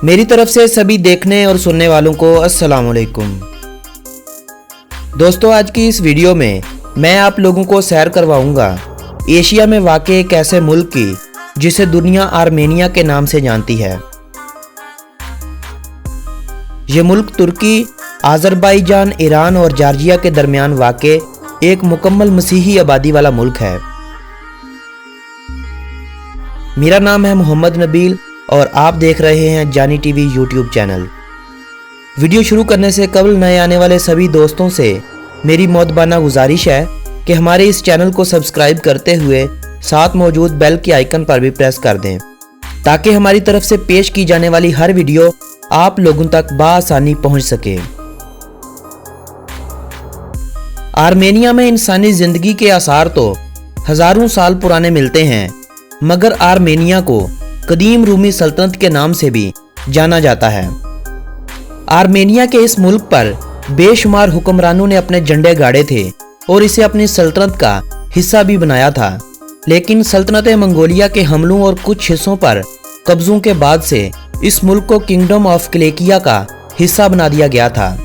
मेरी तरफ से सभी देखने और सुनने वालों को अस्सलाम वालेकुम। दोस्तों, आज की इस वीडियो में मैं आप लोगों को सैर करवाऊंगा एशिया में वाक़ एक ऐसे मुल्क की जिसे दुनिया आर्मेनिया के नाम से जानती है। ये मुल्क तुर्की, आज़रबाईजान, ईरान और जॉर्जिया के दरमियान वाक़ एक मुकम्मल मसीही आबादी वाला मुल्क है। मेरा नाम है मोहम्मद नबील और आप देख रहे हैं जानी टीवी यूट्यूब चैनल। वीडियो शुरू करने से कबल नए आने वाले सभी दोस्तों से मेरी मोहब्बाना गुजारिश है कि हमारे इस चैनल को सब्सक्राइब करते हुए साथ मौजूद बेल के आइकन पर भी प्रेस कर दें ताकि हमारी तरफ से पेश की जाने वाली हर वीडियो आप लोगों तक बआसानी पहुंच सके। आर्मेनिया में इंसानी जिंदगी के आसार तो हजारों साल पुराने मिलते हैं, मगर आर्मेनिया को कदीम रूमी सल्तनत के नाम से भी जाना जाता है। आर्मेनिया के इस मुल्क पर बेशुमार हुक्मरानों ने अपने झंडे गाड़े थे और इसे अपनी सल्तनत का हिस्सा भी बनाया था, लेकिन सल्तनत मंगोलिया के हमलों और कुछ हिस्सों पर कब्जों के बाद से इस मुल्क को किंगडम ऑफ क्लेकिया का हिस्सा बना दिया गया था।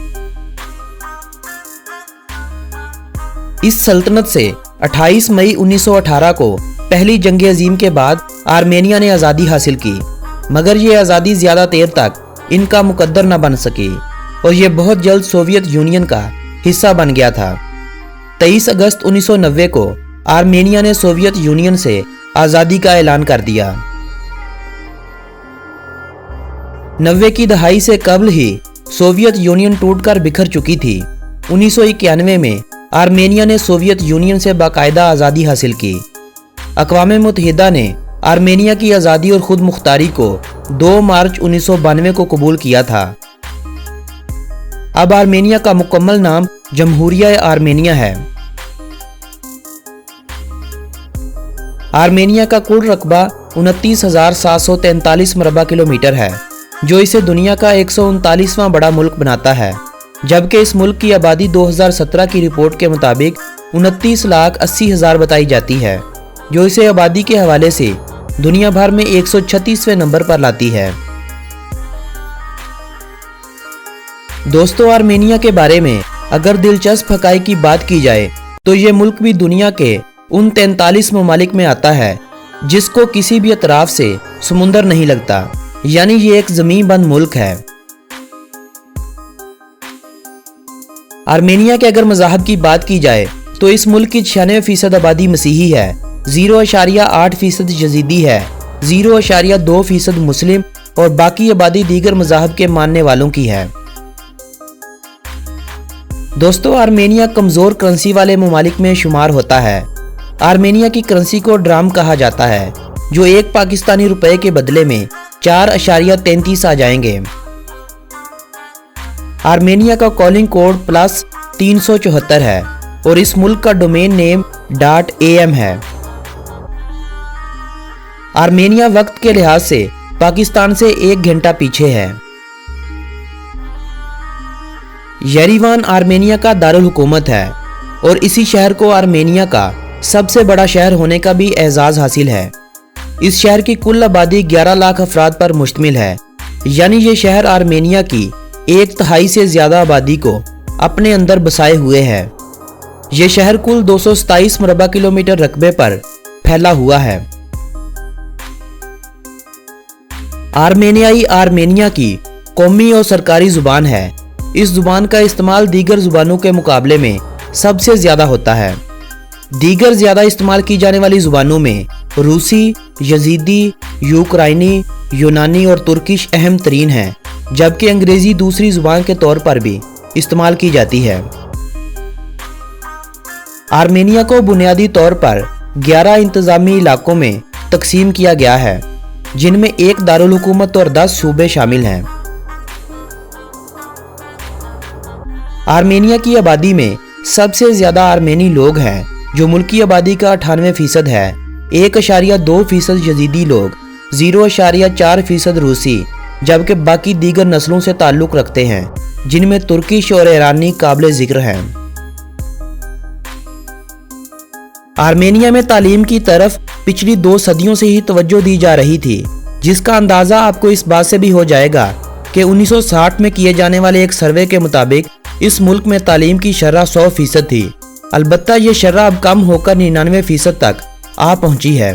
इस सल्तनत से 28 मई 1918 को पहली जंग अजीम के बाद आर्मेनिया ने आज़ादी हासिल की, मगर ये आज़ादी ज़्यादा देर तक इनका मुकद्दर न बन सकी और ये बहुत जल्द सोवियत यूनियन का हिस्सा बन गया था। 23 अगस्त 1990 को आर्मेनिया ने सोवियत यूनियन से आज़ादी का ऐलान कर दिया। 90 की दहाई से कबल ही सोवियत यूनियन टूटकर बिखर चुकी थी। 1991 में आर्मेनिया ने सोवियत यूनियन से बाकायदा आज़ादी हासिल की। अक़वाम मुत्तहिदा ने आर्मेनिया की आज़ादी और खुद मुख्तारी को 2 मार्च 1992 को कबूल किया था। अब आर्मेनिया का मुकम्मल नाम जमहूरिया आर्मेनिया है। आर्मेनिया का कुल रकबा 29,743 मरबा किलोमीटर है, जो इसे दुनिया का 139वां बड़ा मुल्क बनाता है, जबकि इस मुल्क की आबादी 2017 की रिपोर्ट के मुताबिक 29,80,000 बताई जाती है, जो इसे आबादी के हवाले से दुनिया भर में 136वें नंबर पर लाती है। दोस्तों, आर्मेनिया के बारे में अगर दिलचस्प हक़ाइक़ की बात की जाए तो ये मुल्क भी दुनिया के उन 43 ममालिक में आता है जिसको किसी भी अतराफ से समुंदर नहीं लगता, यानी ये एक ज़मीन बंद मुल्क है। आर्मेनिया के अगर मज़हब की बात की जाए तो इस मुल्क की 96% आबादी मसीही है, 0.8% यजीदी है, 0.2% मुस्लिम और बाकी आबादी दीगर मज़ाहब के मानने वालों की है। दोस्तों, आर्मेनिया कमज़ोर करेंसी वाले ममालिक में शुमार होता है। आर्मेनिया की करेंसी को ड्राम कहा जाता है, जो एक पाकिस्तानी रुपए के बदले में 4.33 आ जाएंगे। आर्मेनिया का कॉलिंग कोड +374 है और इस मुल्क का डोमेन नेम .am है। आर्मेनिया वक्त के लिहाज से पाकिस्तान से 1 घंटा पीछे है। येरेवान आर्मेनिया का दारुल हुकूमत है और इसी शहर को आर्मेनिया का सबसे बड़ा शहर होने का भी एजाज़ हासिल है। इस शहर की कुल आबादी 11 लाख अफराद पर मुश्तमिल है, यानी ये शहर आर्मेनिया की 1/3 से ज़्यादा आबादी को अपने अंदर बसाए हुए है। ये शहर कुल 227 मरबा किलोमीटर रकबे पर फैला हुआ है। आर्मेनियाई आर्मेनिया की कौमी और सरकारी ज़ुबान है। इस ज़ुबान का इस्तेमाल दीगर ज़ुबानों के मुकाबले में सबसे ज़्यादा होता है। दीगर ज़्यादा इस्तेमाल की जाने वाली ज़ुबानों में रूसी, यजीदी, यूक्राइनी, यूनानी और तुर्किश अहम तरीन है, जबकि अंग्रेज़ी दूसरी ज़ुबान के तौर पर भी इस्तेमाल की जाती है। आर्मेनिया को बुनियादी तौर पर 11 इंतज़ामी इलाकों में तकसीम किया गया है, जिनमें 1 दारुल हुकूमत और 10 सूबे शामिल हैं। आर्मेनिया की आबादी में सबसे ज़्यादा आर्मेनी लोग हैं, जो मुल्की आबादी का 98% है। 1.2% यजीदी लोग, 0.4% रूसी, जबकि बाकी दीगर नस्लों से ताल्लुक़ रखते हैं, जिनमें तुर्किश और ईरानी काबिल ज़िक्र हैं। आर्मेनिया में तालीम की तरफ पिछली 2 सदियों से ही तवज्जो दी जा रही थी, जिसका अंदाज़ा आपको इस बात से भी हो जाएगा कि 1960 में किए जाने वाले एक सर्वे के मुताबिक इस मुल्क में तालीम की शरह 100% थी। अलबत्ता ये शरह अब कम होकर 99% तक आ पहुंची है।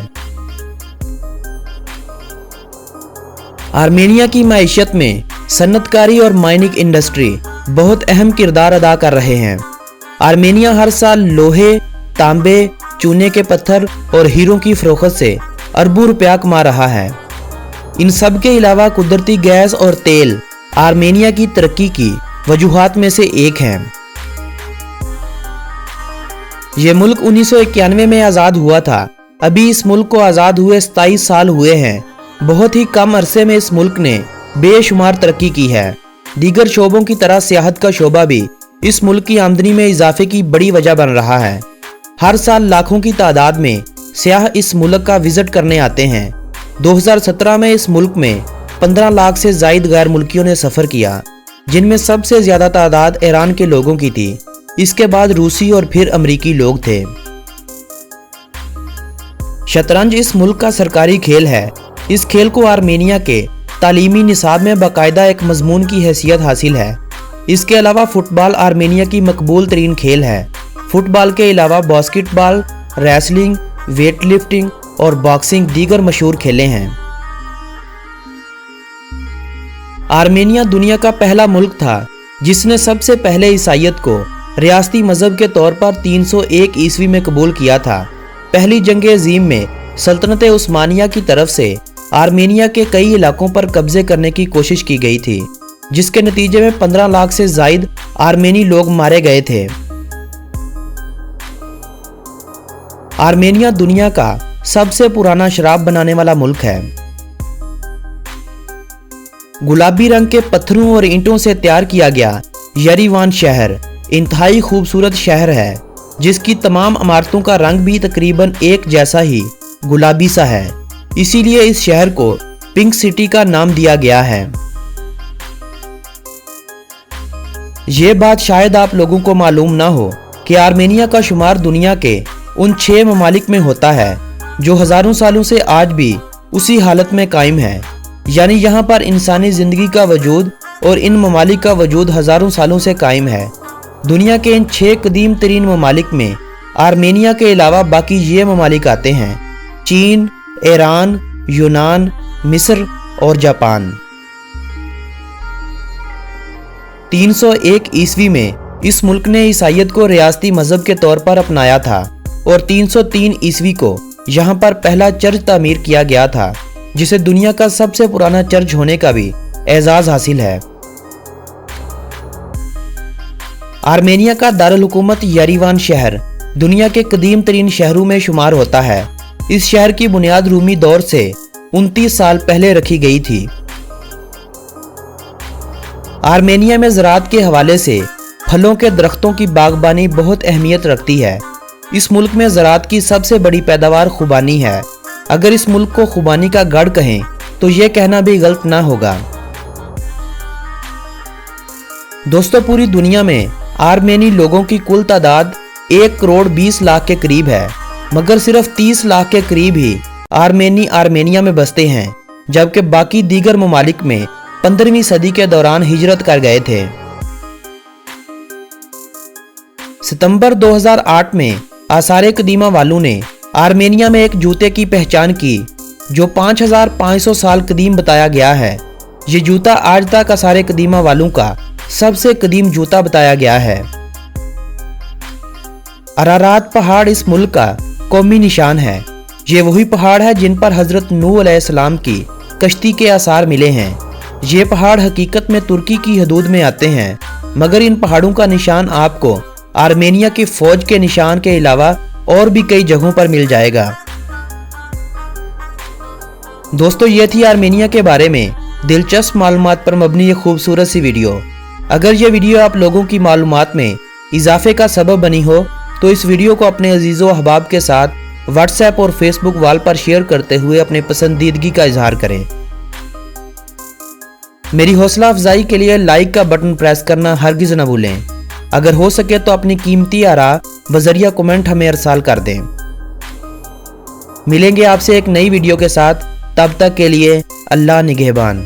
आर्मेनिया की माइशत में सन्नतकारी और माइनिंग इंडस्ट्री बहुत अहम किरदार अदा कर रहे हैं। आर्मेनिया हर साल लोहे, तांबे, चूने के पत्थर और हीरों की फरोख्त से अरबों रुपया कमा रहा है। इन सब के अलावा कुदरती गैस और तेल आर्मेनिया की तरक्की की वजूहात में से एक हैं। ये मुल्क 1991 में आज़ाद हुआ था। अभी इस मुल्क को आज़ाद हुए 27 साल हुए हैं। बहुत ही कम अरसे में इस मुल्क ने बेशुमार तरक्की की है। दीगर शोबों की तरह सियाहत का शोबा भी इस मुल्क की आमदनी में इजाफे की बड़ी वजह बन रहा है। हर साल लाखों की तादाद में सियाह इस मुल्क का विजिट करने आते हैं। 2017 में इस मुल्क में 15 लाख से जायद गैर मुल्कियों ने सफ़र किया, जिनमें सबसे ज़्यादा तादाद ईरान के लोगों की थी। इसके बाद रूसी और फिर अमरीकी लोग थे। शतरंज इस मुल्क का सरकारी खेल है। इस खेल को आर्मेनिया के तालीमी निसाब में बाकायदा एक मजमून की हैसियत हासिल है। इसके अलावा फुटबॉल आर्मेनिया की मकबूल तरीन खेल है। फुटबॉल के अलावा बास्केटबॉल, रेसलिंग, वेट लिफ्टिंग और बॉक्सिंग दीगर मशहूर खेलें हैं। आर्मेनिया दुनिया का पहला मुल्क था जिसने सबसे पहले ईसाईयत को रियासती मजहब के तौर पर 301 ईस्वी में कबूल किया था। पहली जंग अजीम में सल्तनत उस्मानिया की तरफ से आर्मेनिया के कई इलाकों पर कब्जे करने की कोशिश की गई थी, जिसके नतीजे में 15 लाख से जायद आर्मेनी लोग मारे गए थे। आर्मेनिया दुनिया का सबसे पुराना शराब बनाने वाला मुल्क है। गुलाबी रंग के पत्थरों और ईंटों से तैयार किया गया येरेवान शहर इंतहाई खूबसूरत शहर है, जिसकी तमाम इमारतों का रंग भी तकरीबन एक जैसा ही गुलाबी सा है। इसीलिए इस शहर को पिंक सिटी का नाम दिया गया है। ये बात शायद आप लोगों को मालूम ना हो कि आर्मेनिया का शुमार दुनिया के उन 6 ममालिक में होता है जो हजारों सालों से आज भी उसी हालत में कायम है। यानी यहाँ पर इंसानी जिंदगी का वजूद और इन ममालिक का वजूद हजारों सालों से कायम है। दुनिया के इन 6 कदीम तरीन ममालिक में आर्मेनिया के अलावा बाकी ये ममालिक आते हैं: चीन, ईरान, यूनान, मिस्र और जापान। 301 ईस्वी में इस मुल्क ने ईसाईयत को रियासती मजहब के तौर पर अपनाया था और 303 ईस्वी को यहाँ पर पहला चर्च तामीर किया गया था, जिसे दुनिया का सबसे पुराना चर्च होने का भी एजाज हासिल है। आर्मेनिया का दारुल हुकूमत येरेवान शहर दुनिया के कदीम तरीन शहरों में शुमार होता है। इस शहर की बुनियाद रूमी दौर से 29 साल पहले रखी गई थी। आर्मेनिया में ज़राअत के हवाले से फलों के दरख्तों की बागबानी बहुत अहमियत रखती है। इस मुल्क में ज़राअत की सबसे बड़ी पैदावार खुबानी है। अगर इस मुल्क को खुबानी का गढ़ कहें तो यह कहना भी गलत ना होगा। दोस्तों, पूरी दुनिया में आर्मेनी लोगों की कुल तादाद 1 करोड़ 20 लाख के करीब है, मगर सिर्फ 30 लाख के करीब ही आर्मेनी आर्मेनिया में बसते हैं, जबकि बाकी दीगर ममालिक में 15वीं सदी के दौरान हिजरत कर गए थे। सितंबर 2008 में आसारे कदीमा वालों ने आर्मेनिया में एक जूते की पहचान की जो 5500 साल कदीम बताया गया है। ये जूता आज तक आसारे कदीमा वालों का सबसे कदीम जूता बताया गया है। अरारात पहाड़ इस मुल्क का कौमी निशान है। ये वही पहाड़ है जिन पर हजरत नूह अलैहिस्सलाम की कश्ती के आसार मिले हैं। ये पहाड़ हकीकत में तुर्की की हदूद में आते हैं, मगर इन पहाड़ों का निशान आपको आर्मेनिया की फौज के निशान के अलावा और भी कई जगहों पर मिल जाएगा। दोस्तों, ये थी आर्मेनिया के बारे में दिलचस्प मालूमात पर मबनी ये खूबसूरत सी वीडियो। अगर ये वीडियो आप लोगों की मालूमात में इजाफे का सबब बनी हो तो इस वीडियो को अपने अजीज़ो अहबाब के साथ व्हाट्सएप और फेसबुक वाल पर शेयर करते हुए अपने पसंदीदगी का इजहार करें। मेरी हौसला अफजाई के लिए लाइक का बटन प्रेस करना हरगिज़ न भूलें। अगर हो सके तो अपनी कीमती आरा बजरिया कमेंट हमें अरसाल कर दें। मिलेंगे आपसे एक नई वीडियो के साथ, तब तक के लिए اللہ نگہبان.